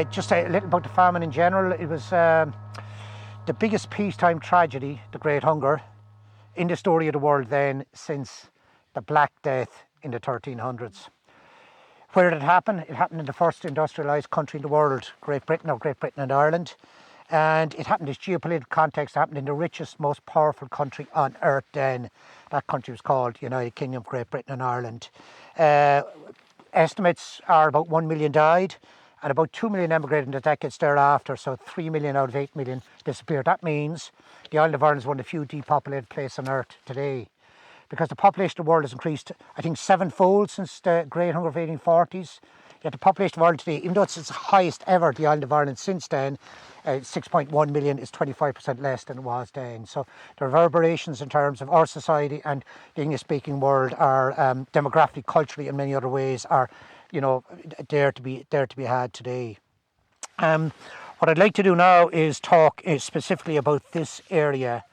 Just a little about the famine in general. It was the biggest peacetime tragedy, the Great Hunger, in the story of the world then since the Black Death in the 1300s. Where did it happen? It happened in the first industrialised country in the world, Great Britain and Ireland. And it happened in this geopolitical context. It happened in the richest, most powerful country on earth then. That country was called United Kingdom, Great Britain and Ireland. Estimates are about 1 million died and about 2 million emigrated in the decades thereafter. So 3 million out of 8 million disappeared. That means the island of Ireland is one of the few depopulated places on earth today, because the population of the world has increased, I think, sevenfold since the Great Hunger of the 1840s. Yet the population of Ireland today, even though it's its highest ever, the island of Ireland since then, 6.1 million, is 25% less than it was then. So the reverberations in terms of our society and the English-speaking world are demographically, culturally, and many other ways are, there to be had today. What I'd like to do now is talk specifically about this area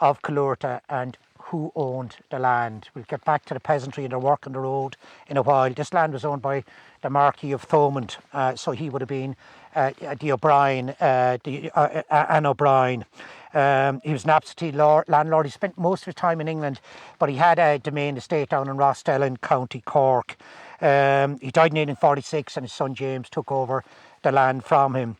of Coolorta and who owned the land. We'll get back to the peasantry and their work on the road in a while. This land was owned by the Marquis of Thomond, so he would have been the O'Brien, Anne O'Brien. He was an absentee landlord. He spent most of his time in England, but he had a domain estate down in Rostellin, County Cork. He died in 1846 and his son James took over the land from him.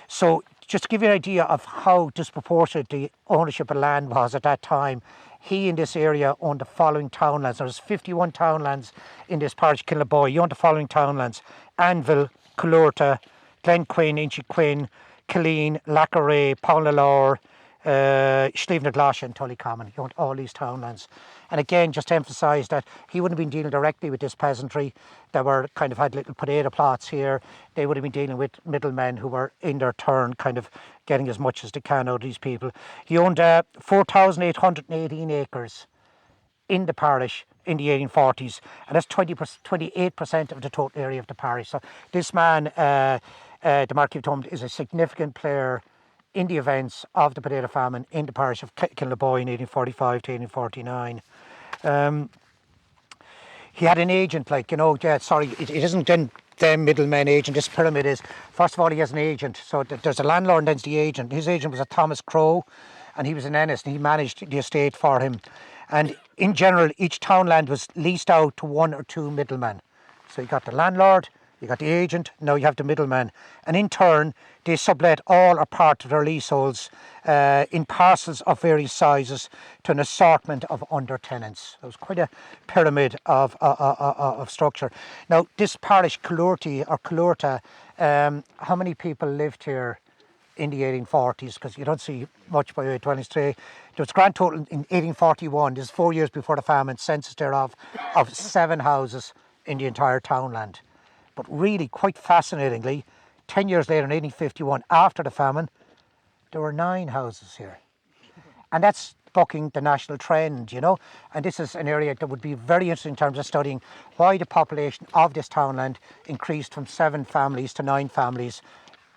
So just to give you an idea of how disproportionate the ownership of land was at that time, he in this area owned the following townlands. There's 51 townlands in this parish, Killavoy. He owned the following townlands: Anvil, Coolorta, Glenquin, Inchiquin, Killeen, Lackeray, Pownlalore, Slieve na Glasha and Tullycommon. He owned all these townlands. And again, just to emphasise that he wouldn't have been dealing directly with this peasantry that were kind of had little potato plots here. They would have been dealing with middlemen who were in their turn kind of getting as much as they can out of these people. He owned 4,818 acres in the parish in the 1840s, and that's 28% of the total area of the parish. So this man, the Marquis of Thomond, is a significant player in the events of the potato famine in the parish of Killavoy in 1845 to 1849. He had an agent, it isn't them middlemen agent, this pyramid is. First of all, he has an agent. So there's a landlord and then's the agent. His agent was a Thomas Crowe, and he was an Ennis, and he managed the estate for him. And in general, each townland was leased out to one or two middlemen. So you got the landlord, you got the agent, now you have the middleman. And in turn, they sublet all or part of their leaseholds in parcels of various sizes to an assortment of under-tenants. It was quite a pyramid of structure. Now, this parish, Coolorta, how many people lived here in the 1840s? Because you don't see much by way of dwellings today. There was a grand total in 1841, this is 4 years before the famine, census thereof, of 7 houses in the entire townland. But really, quite fascinatingly, 10 years later in 1851, after the famine, there were 9 houses here. And that's bucking the national trend, And this is an area that would be very interesting in terms of studying why the population of this townland increased from 7 families to 9 families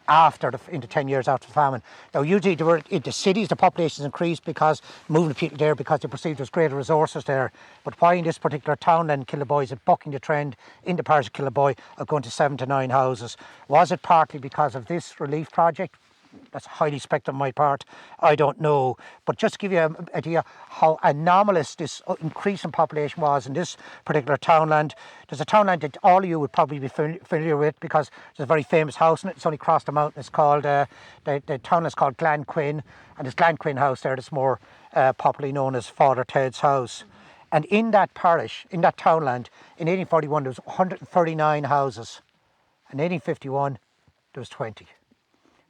in the 10 years after the famine. Now, usually in the cities, the populations increased because moving people there because they perceived there's greater resources there. But why in this particular townland, Killavoy, is it bucking the trend in the parish of Killavoy of going to 7 to 9 houses? Was it partly because of this relief project? That's highly speculative on my part. I don't know. But just to give you an idea how anomalous this increase in population was in this particular townland, there's a townland that all of you would probably be familiar with because there's a very famous house in it. It's only across the mountain. It's called, the townland's called Glenquin. And there's Glenquin House there that's more popularly known as Father Ted's house. And in that parish, in that townland, in 1841 there was 139 houses. In 1851 there was 20.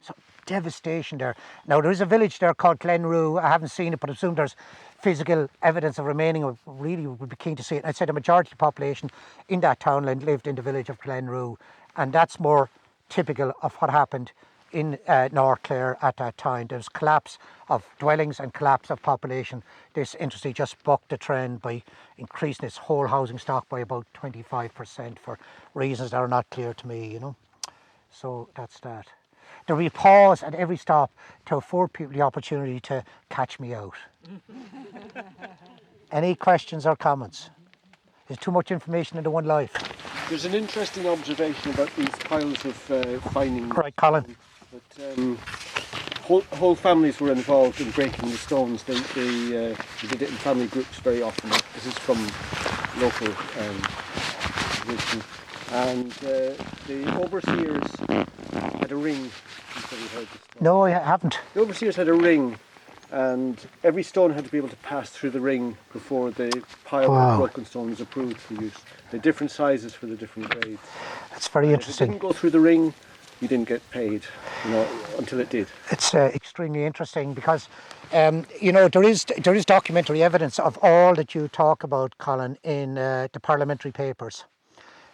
So devastation there. Now there is a village there called Glenrue. I haven't seen it, but I assume there's physical evidence of remaining. I really would be keen to see it. I'd say the majority of the population in that townland lived in the village of Glenrue, and that's more typical of what happened in North Clare at that time. There was collapse of dwellings and collapse of population. This industry just bucked the trend by increasing its whole housing stock by about 25% for reasons that are not clear to me, So that's that. There will be a pause at every stop to afford people the opportunity to catch me out. Any questions or comments? There's too much information into one life. There's an interesting observation about these piles of finding. Right, Colin. But whole families were involved in breaking the stones. They did it in family groups very often. This is from local wisdom. And the overseers had a ring. I'm sure you heard this story. No, I haven't. The overseers had a ring, and every stone had to be able to pass through the ring before the pile of broken stone was approved for use. They're different sizes for the different grades. That's very interesting. If it didn't go through the ring, you didn't get paid, until it did. It's extremely interesting because, there is documentary evidence of all that you talk about, Colin, in the parliamentary papers.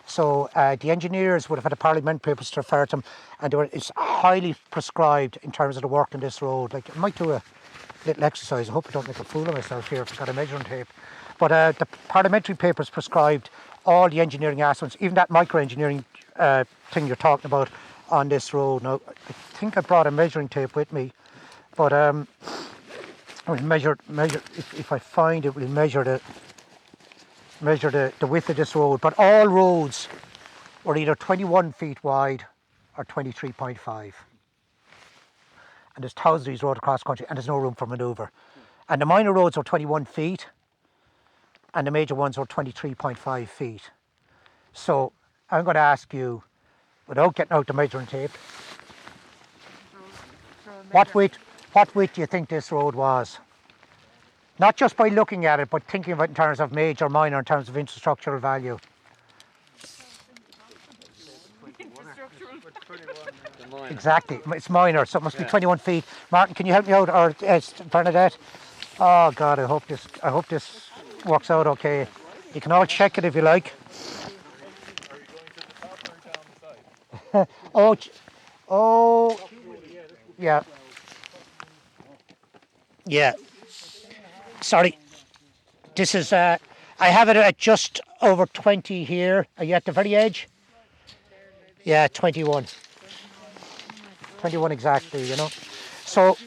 So the engineers would have had the parliamentary papers to refer to them, and it's highly prescribed in terms of the work on this road. Like, I might do a little exercise. I hope I don't make a fool of myself here if I've got a measuring tape. But the parliamentary papers prescribed all the engineering aspects, even that micro-engineering thing you're talking about on this road. Now, I think I brought a measuring tape with me, but we'll measure. If I find it, we'll measure the width of this road. But all roads were either 21 feet wide or 23.5. And there's thousands of these roads across the country, and there's no room for manoeuvre. And the minor roads are 21 feet, and the major ones are 23.5 feet. So I'm going to ask you, without getting out the measuring tape, what width do you think this road was? Not just by looking at it, but thinking of it in terms of major, minor, in terms of infrastructural value. Exactly, it's minor, so it must be 21 feet. Martin, can you help me out, or Bernadette? Oh God, I hope this works out okay. You can all check it if you like. Oh, yeah. Yeah. Sorry. This is, I have it at just over 20 here. Are you at the very edge? Yeah, 21. 21 exactly, So,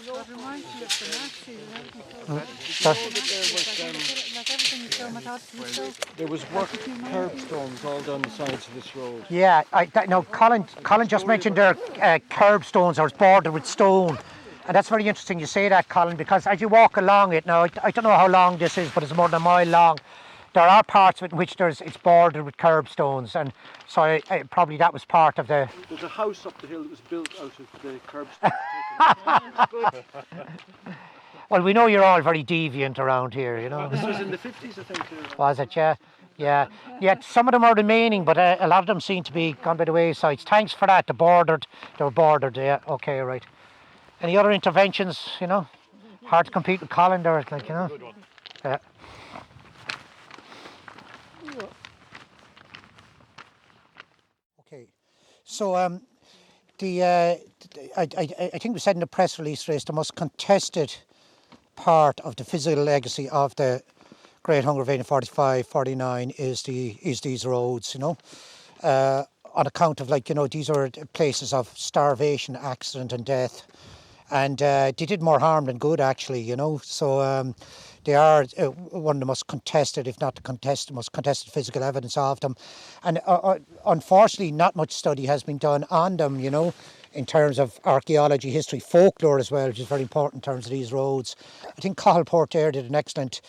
there was worked curbstones all down the sides of this road. Yeah, Colin just mentioned there curbstones, or it's bordered with stone. And that's very interesting you say that, Colin, because as you walk along it, now I don't know how long this is, but it's more than a mile long. There are parts in which it's bordered with curbstones, and so probably that was part of the... There's a house up the hill that was built out of the curbstones. Well, we know you're all very deviant around here, This was in the 50s, I think. Was it, yeah? Yeah. Some of them are remaining, but a lot of them seem to be gone by the wayside. Thanks for that. They were bordered, yeah. Okay, right. Any other interventions, Hard to compete with Colin there, Good one. Yeah. Okay. So, I think we said in the press release race, the most contested part of the physical legacy of the Great Hunger of 1845-49 is these roads, on account of these are places of starvation, accident and death. And they did more harm than good, actually, So they are one of the most contested, if not the most contested physical evidence of them. And unfortunately, not much study has been done on them, in terms of archaeology, history, folklore as well, which is very important in terms of these roads. I think Cathal Porter did an excellent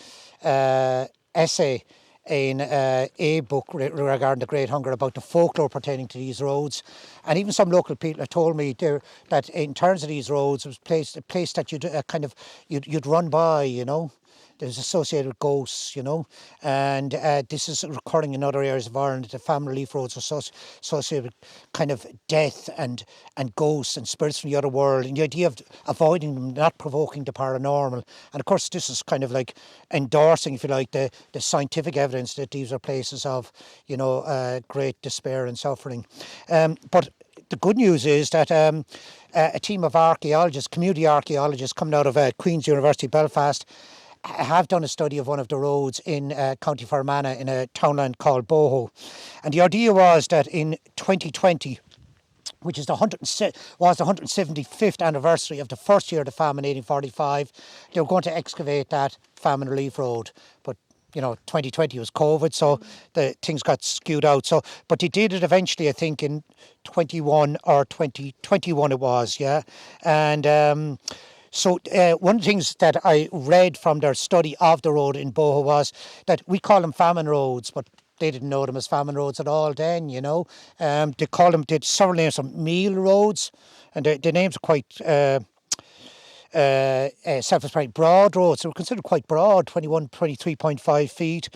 essay in a book regarding the Great Hunger about the folklore pertaining to these roads. And even some local people have told me that in terms of these roads, it was a place that you'd run by, There's associated with ghosts, and this is recurring in other areas of Ireland. The family relief roads are associated with kind of death and ghosts and spirits from the other world, and the idea of avoiding them, not provoking the paranormal. And of course, this is kind of like endorsing, if you like, the scientific evidence that these are places of, great despair and suffering. But the good news is that a team of archaeologists, community archaeologists coming out of Queen's University Belfast, have done a study of one of the roads in County Fermanagh in a townland called Boho. And the idea was that in 2020, which is the 175th anniversary of the first year of the famine in 1845, they were going to excavate that famine relief road. But 2020 was COVID, so the things got skewed out. So, but they did it eventually, I think, in 21 or 2021 it was, yeah. And so one of the things that I read from their study of the road in Boho was that we call them famine roads, but they didn't know them as famine roads at all then, They called them, they had several names, some meal roads, and the names are quite self-explanatory. Broad roads, they were considered quite broad, 23.5 feet.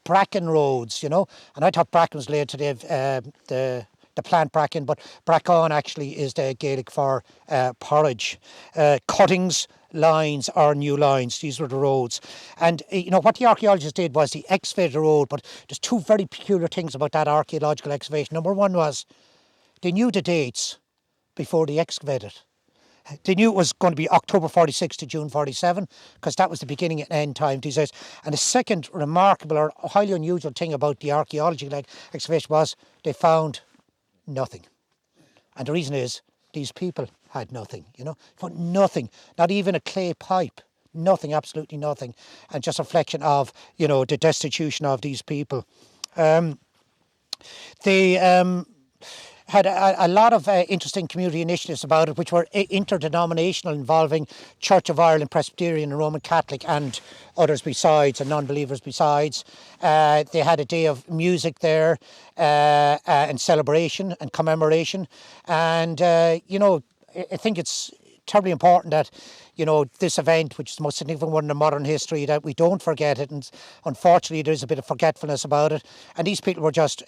Bracken roads, and I thought bracken was laid to the plant bracken, but bracken actually is the Gaelic for porridge. Cuttings, lines or new lines, these were the roads. And what the archaeologists did was they excavated the road, but there's two very peculiar things about that archaeological excavation. Number one was they knew the dates before they excavated. They knew it was going to be October 46 to June 47 because that was the beginning and end time these days. And the second remarkable or highly unusual thing about the archaeological excavation was they found nothing. And the reason is these people had nothing, found nothing, not even a clay pipe, nothing, absolutely nothing. And just a reflection of, the destitution of these people. They had a lot of interesting community initiatives about it, which were interdenominational, involving Church of Ireland, Presbyterian and Roman Catholic and others besides, and non-believers besides. They had a day of music there and celebration and commemoration. And, I think it's terribly important that, this event, which is the most significant one in modern history, that we don't forget it. And unfortunately, there's a bit of forgetfulness about it. And these people were just,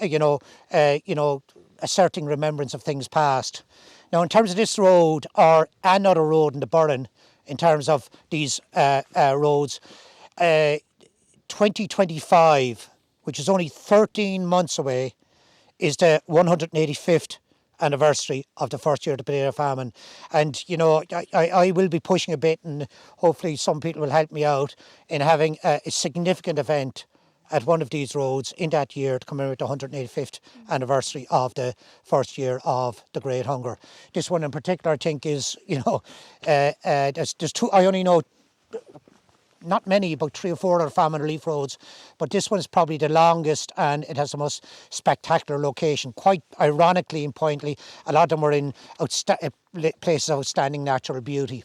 asserting remembrance of things past. Now, in terms of this road or another road in the Burren, in terms of these roads, 2025, which is only 13 months away, is the 185th anniversary of the first year of the potato famine. And, I will be pushing a bit, and hopefully some people will help me out in having a significant event at one of these roads in that year to commemorate the 185th anniversary of the first year of the Great Hunger. This one in particular, I think, is, there's two, I only know not many, about 3 or 4 other famine relief roads, but this one is probably the longest and it has the most spectacular location. Quite ironically and pointedly, a lot of them were in places of outstanding natural beauty.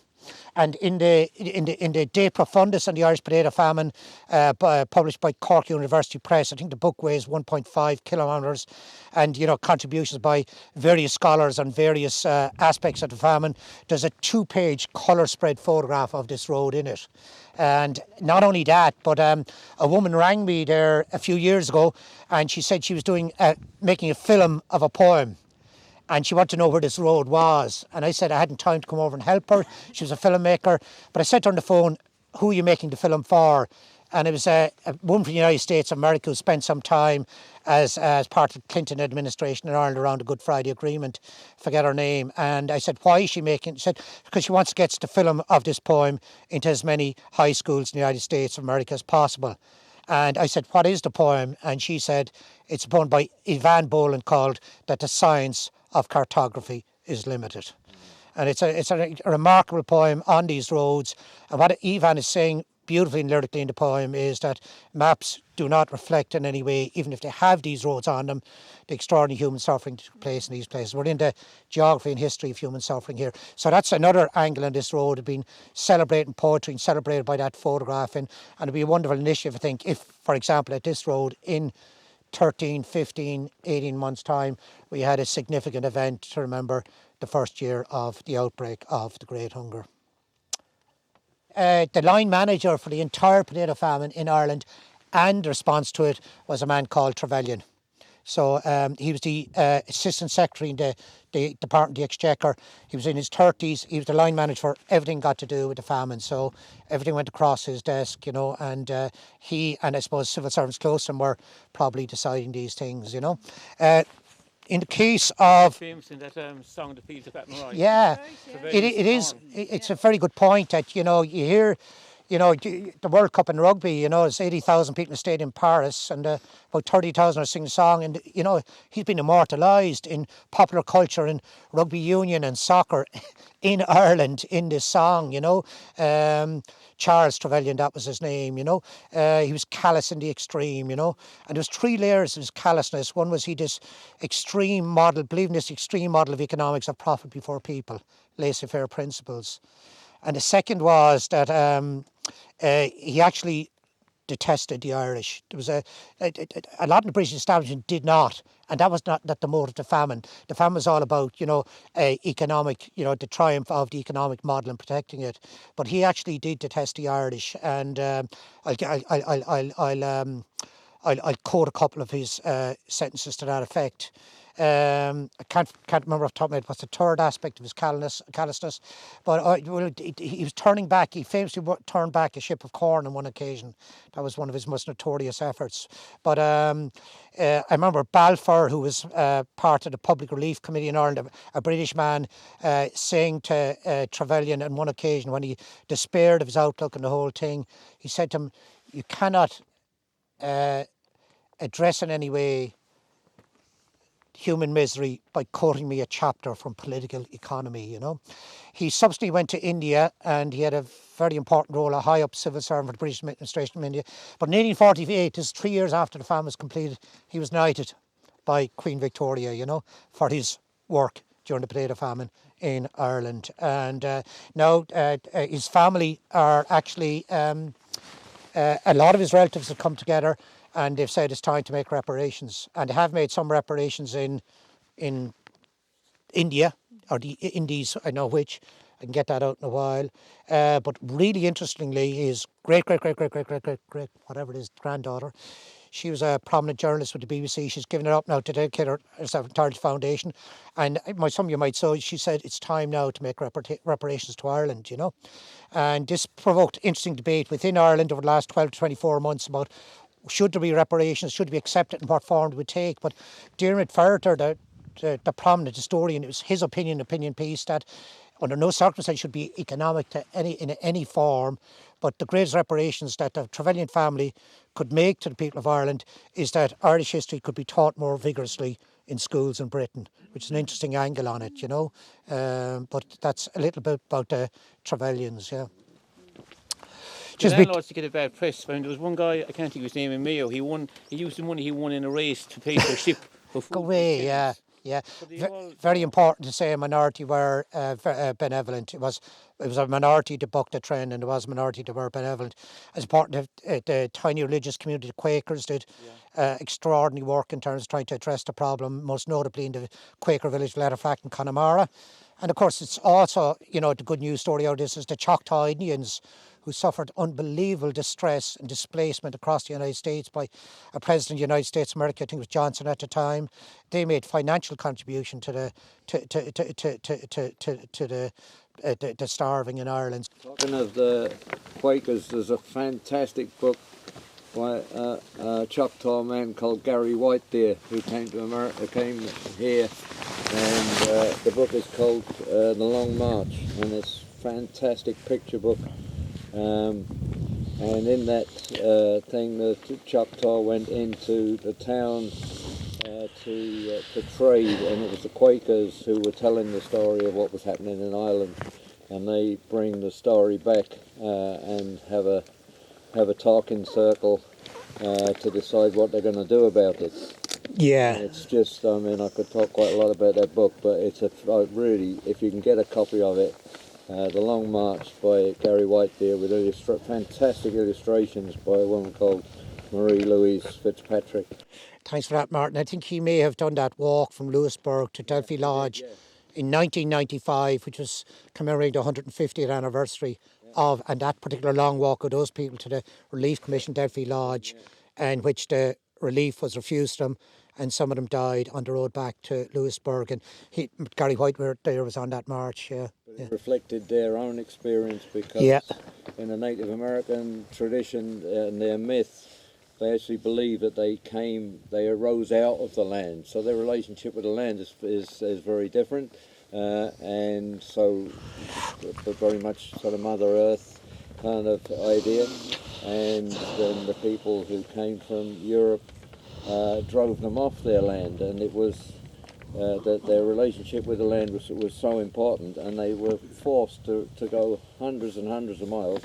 And in the De Profundis on the Irish potato famine, published by Cork University Press, I think the book weighs 1.5 kilometres, and contributions by various scholars on various aspects of the famine. There's a 2-page colour spread photograph of this road in it. And not only that, but a woman rang me there a few years ago, and she said she was making a film of a poem. And she wanted to know where this road was. And I said I hadn't time to come over and help her. She was a filmmaker. But I said to her on the phone, who are you making the film for? And it was a woman from the United States of America who spent some time as part of the Clinton administration in Ireland around the Good Friday Agreement. Forget her name. And I said, why is she making it? She said, because she wants to get the film of this poem into as many high schools in the United States of America as possible. And I said, what is the poem? And she said, it's a poem by Ivan Boland called That the Science of Cartography is Limited. And it's a remarkable poem on these roads. And what Ivan is saying beautifully and lyrically in the poem is that maps do not reflect in any way, even if they have these roads on them, the extraordinary human suffering that took place in these places. We're in the geography and history of human suffering here. So that's another angle on this road, being celebrating poetry and celebrated by that photograph. And it'd be a wonderful initiative, I think, if, for example, at this road in 13, 15, 18 months' time, we had a significant event to remember the first year of the outbreak of the Great Hunger. The line manager for the entire potato famine in Ireland and the response to it was a man called Trevelyan. So he was the Assistant Secretary in the Department of the Exchequer. He was in his 30s. He was the line manager for everything got to do with the famine. So everything went across his desk, and he and I suppose civil servants close to him were probably deciding these things, In the case of... Famous in that song, The Fields of Athenry. Yeah, it is. It's a very good point that, you hear you know, the World Cup in rugby, you know, it's 80,000 people in the stadium in Paris, and about 30,000 are singing a song, and, you know, he's been immortalised in popular culture and rugby union and soccer in Ireland in this song, you know. Charles Trevelyan, that was his name, you know. He was callous in the extreme, you know. And there was 3 layers of his callousness. One was he this extreme model, believing this extreme model of economics of profit before people, laissez-faire principles. And the second was that he actually detested the Irish. There was a lot of the British establishment did not, and that was not the motive of the famine. The famine was all about, you know, economic, you know, the triumph of the economic model and protecting it. But he actually did detest the Irish, and I'll quote a couple of his sentences to that effect. I can't remember off the top of my head what's the third aspect of his callousness, but he was turning back. He famously turned back a ship of corn on one occasion. That was one of his most notorious efforts. But I remember Balfour, who was part of the Public Relief Committee in Ireland, a British man, saying to Trevelyan on one occasion when he despaired of his outlook and the whole thing, he said to him, "You cannot address in any way human misery by quoting me a chapter from political economy," you know. He subsequently went to India, and he had a very important role, a high up civil servant for the British administration in India. But in 1848, this is 3 years after the famine was completed, he was knighted by Queen Victoria, you know, for his work during the potato famine in Ireland. And now his family are actually, a lot of his relatives have come together, and they've said it's time to make reparations. And they have made some reparations in India, or the Indies, I know which. I can get that out in a while. But really interestingly, his great, whatever it is, granddaughter, she was a prominent journalist with the BBC. She's given it up now to dedicate herself entirely to foundation. And some of you might say, she said, it's time now to make reparations to Ireland, you know. And this provoked interesting debate within Ireland over the last 12 to 24 months about should there be reparations, should be accepted, and what form it would take. But Dermot Ferreter, the prominent historian, it was his opinion piece that under no circumstance should be economic in any form. But the greatest reparations that the Trevelyan family could make to the people of Ireland is that Irish history could be taught more vigorously in schools in Britain, which is an interesting angle on it, you know. But that's a little bit about the Trevelyans, yeah. The landlords to get a bad press. When there was one guy, I can't think of his name, in Mayo, he used the money he won in a race to pay for a ship. Go away, yeah. Very important to say a minority were benevolent. It was a minority that bucked the trend, and there was a minority that were benevolent. It's important that the tiny religious community, the Quakers, did extraordinary work in terms of trying to address the problem, most notably in the Quaker village of Letterfact and Connemara. And of course, it's also, you know, the good news story out of this is the Choctaw Indians, who suffered unbelievable distress and displacement across the United States by a president of the United States of America, I think it was Johnson at the time. They made financial contribution to the starving in Ireland. Talking of the Quakers, there's a fantastic book by a Choctaw man called Gary Whitedeer, who came to America, came here, and the book is called The Long March, and it's a fantastic picture book. And in that thing, the Choctaw went into the town to trade, and it was the Quakers who were telling the story of what was happening in Ireland, and they bring the story back and have a talking circle to decide what they're going to do about it. Yeah. And it's just, I mean, I could talk quite a lot about that book, but it's really, if you can get a copy of it, The Long March by Gary Whitedeer, with fantastic illustrations by a woman called Marie Louise Fitzpatrick. Thanks for that, Martin. I think he may have done that walk from Lewisburg to Delphi Lodge in 1995, which was commemorating the 150th anniversary of, and that particular long walk of those people to the Relief Commission Delphi Lodge, in which the relief was refused them, and some of them died on the road back to Lewisburg. And Gary Whitedeer was on that march. It reflected their own experience, because in the Native American tradition and their myth, they actually believe that they arose out of the land. So their relationship with the land is very different. And so, very much sort of Mother Earth, kind of idea, and then the people who came from Europe drove them off their land, and it was that their relationship with the land was so important, and they were forced to go hundreds and hundreds of miles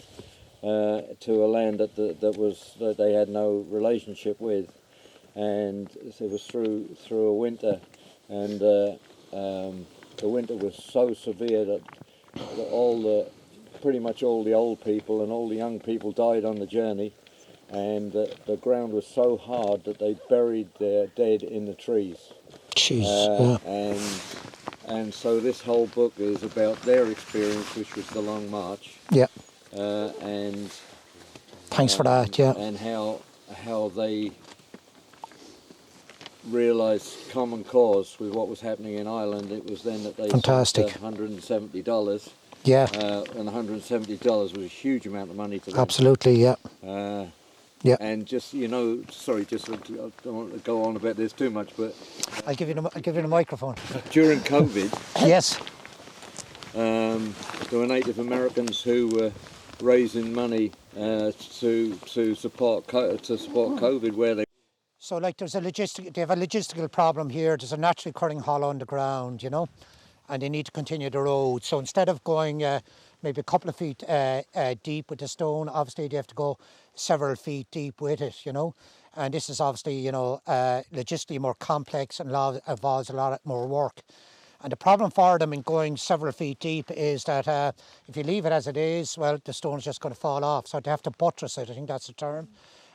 to a land that they had no relationship with, and it was through a winter, and the winter was so severe that pretty much all the old people and all the young people died on the journey, and the ground was so hard that they buried their dead in the trees. Jeez. And so this whole book is about their experience, which was the Long March. Yeah. And Thanks for that. Yeah. And how they realised common cause with what was happening in Ireland. It was then that they Fantastic. spent $170. Yeah. And $170 was a huge amount of money to them. Absolutely. Yeah. Yeah. And just sorry, I don't want to go on about this too much, but I'll give you the microphone. during COVID, Yes. there were Native Americans who were raising money to support COVID where they. So like they have a logistical problem here. There's a naturally occurring hollow in the ground, and they need to continue the road. So instead of going maybe a couple of feet deep with the stone, obviously they have to go several feet deep with it, And this is obviously, logistically more complex and involves a lot more work. And the problem for them in going several feet deep is that if you leave it as it is, well, the stone's just going to fall off. So they have to buttress it, I think that's the term.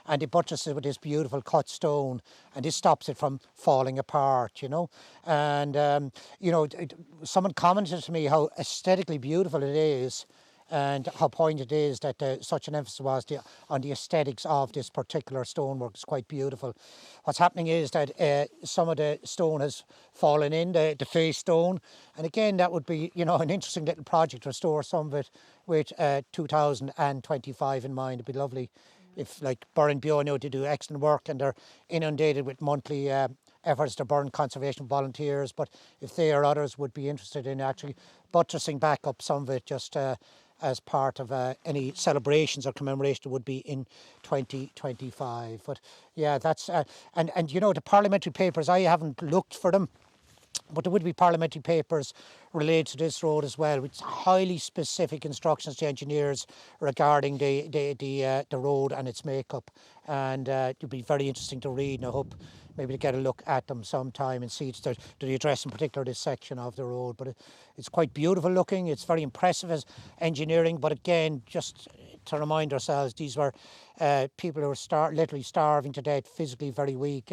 And they buttress it with this beautiful cut stone, and this stops it from falling apart, And, someone commented to me how aesthetically beautiful it is, and how pointed it is that such an emphasis was on the aesthetics of this particular stonework. It's quite beautiful. What's happening is that some of the stone has fallen in, the face stone, and again that would be an interesting little project to restore some of it with 2025 in mind. It'd be lovely if like Burren they do excellent work, and they're inundated with monthly efforts to Burren conservation volunteers, but if they or others would be interested in actually buttressing back up some of it just as part of any celebrations or commemoration would be in 2025. But yeah, that's and the parliamentary papers, I haven't looked for them, but there would be parliamentary papers related to this road as well, with highly specific instructions to engineers regarding the road and its makeup, and it would be very interesting to read, and I hope maybe to get a look at them sometime and see do they address in particular this section of the road. But it's quite beautiful looking, it's very impressive as engineering, but again, just to remind ourselves, these were people who were literally starving to death, physically very weak,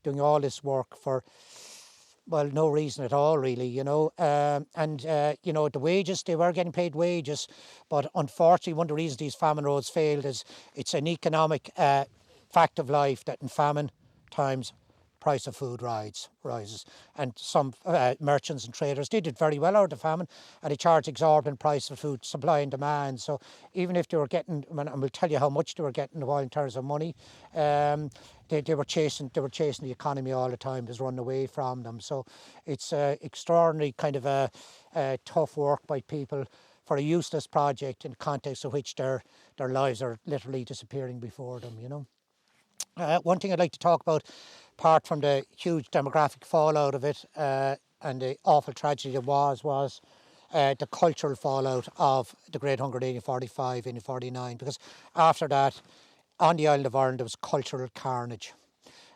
doing all this work for, well, no reason at all, really, the wages, they were getting paid wages, but unfortunately one of the reasons these famine roads failed is it's an economic fact of life that in famine times price of food rises, and some merchants and traders, they did very well out of the famine, and they charged exorbitant price for food, supply and demand. So even if they were getting, and we'll tell you how much they were getting in terms of money, they were chasing the economy all the time. It was running away from them. So it's extraordinary kind of a tough work by people for a useless project in the context of which their lives are literally disappearing before them, One thing I'd like to talk about, apart from the huge demographic fallout of it and the awful tragedy it was the cultural fallout of the Great Hunger in 1845, 1849, because after that, on the island of Ireland, there was cultural carnage.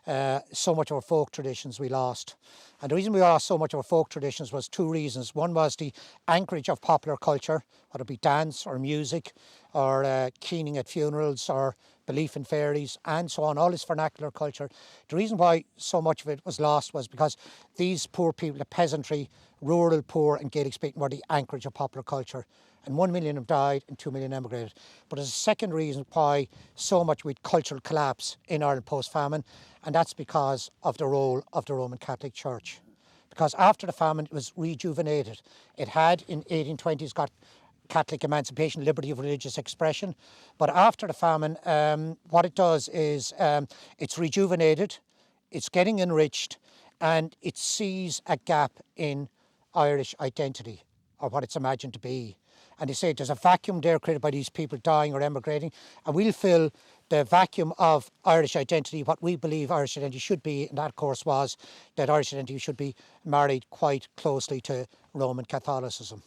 So much of our folk traditions we lost. And the reason we lost so much of our folk traditions was two reasons. One was the anchorage of popular culture, whether it be dance or music or keening at funerals or belief in fairies and so on, all this vernacular culture. The reason why so much of it was lost was because these poor people, the peasantry, rural poor and Gaelic speaking, were the anchorage of popular culture. And 1 million have died and 2 million emigrated. But there's a second reason why so much with cultural collapse in Ireland post-famine, and that's because of the role of the Roman Catholic Church. Because after the famine, it was rejuvenated. It had, in 1820s, got Catholic emancipation, liberty of religious expression. But after the famine, what it does is it's rejuvenated, it's getting enriched, and it sees a gap in Irish identity, or what it's imagined to be. And they say there's a vacuum there created by these people dying or emigrating, and we'll fill the vacuum of Irish identity, what we believe Irish identity should be, and that of course was that Irish identity should be married quite closely to Roman Catholicism.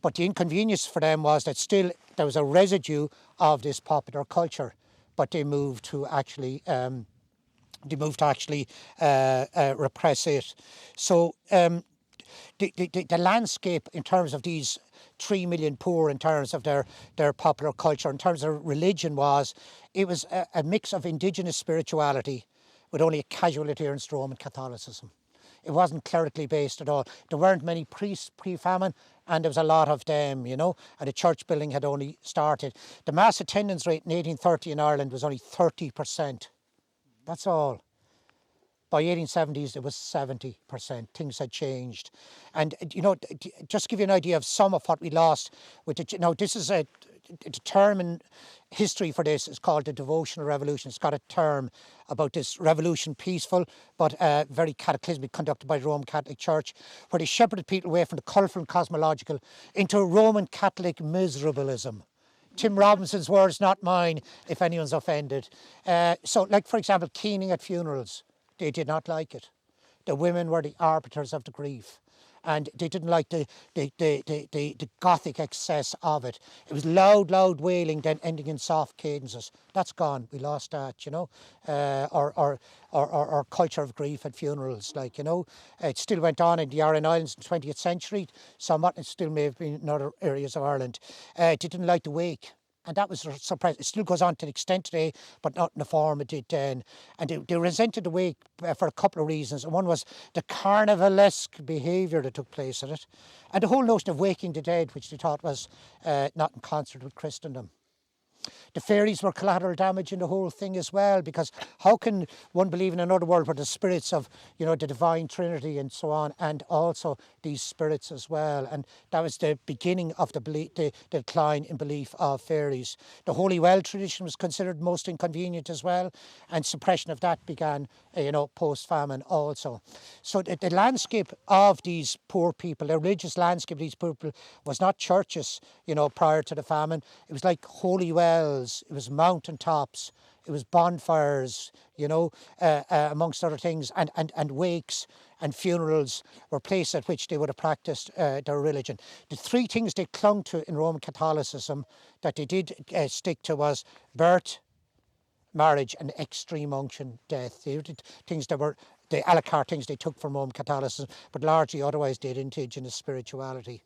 But the inconvenience for them was that still there was a residue of this popular culture, but they moved to actually repress it. So the landscape in terms of these 3 million poor, in terms of their popular culture, in terms of religion, was a mix of indigenous spirituality with only a casual adherence to Roman Catholicism. It wasn't clerically based at all. There weren't many priests pre-famine, and there was a lot of them, you know, and the church building had only started. The mass attendance rate in 1830 in Ireland was only 30%. That's all. By 1870s, it was 70%. Things had changed. And, you know, just to give you an idea of some of what we lost. This is a term in history for this. It's called the devotional revolution. It's got a term about this revolution, peaceful, but very cataclysmic, conducted by the Roman Catholic Church, where they shepherded people away from the colourful and cosmological into Roman Catholic miserabilism. Tim Robinson's words, not mine, if anyone's offended. So, like, for example, keening at funerals. They did not like it. The women were the arbiters of the grief, and they didn't like the Gothic excess of it. It was loud wailing, then ending in soft cadences. That's gone. We lost that, you know. Our culture of grief at funerals, like, you know. It still went on in the Aran Islands in the 20th century, somewhat. It still may have been in other areas of Ireland. They didn't like the wake. And that was surprising. It still goes on to an extent today, but not in the form it did then. And they resented the wake for a couple of reasons. And one was the carnivalesque behaviour that took place at it, and the whole notion of waking the dead, which they thought was not in concert with Christendom. The fairies were collateral damage in the whole thing as well, because how can one believe in another world where the spirits of, you know, the divine Trinity and so on, and also these spirits as well? And that was the beginning of the decline in belief of fairies. The Holy Well tradition was considered most inconvenient as well, and suppression of that began, post-famine also. So the landscape of these poor people, the religious landscape of these poor people, was not churches, prior to the famine. It was like holy wells, it was mountain tops, it was bonfires, amongst other things, and wakes and funerals were places at which they would have practiced their religion. The three things they clung to in Roman Catholicism that they did stick to was birth, marriage, and extreme unction, death. They did things that were the a la carte things they took from Roman Catholicism, but largely otherwise did indigenous spirituality.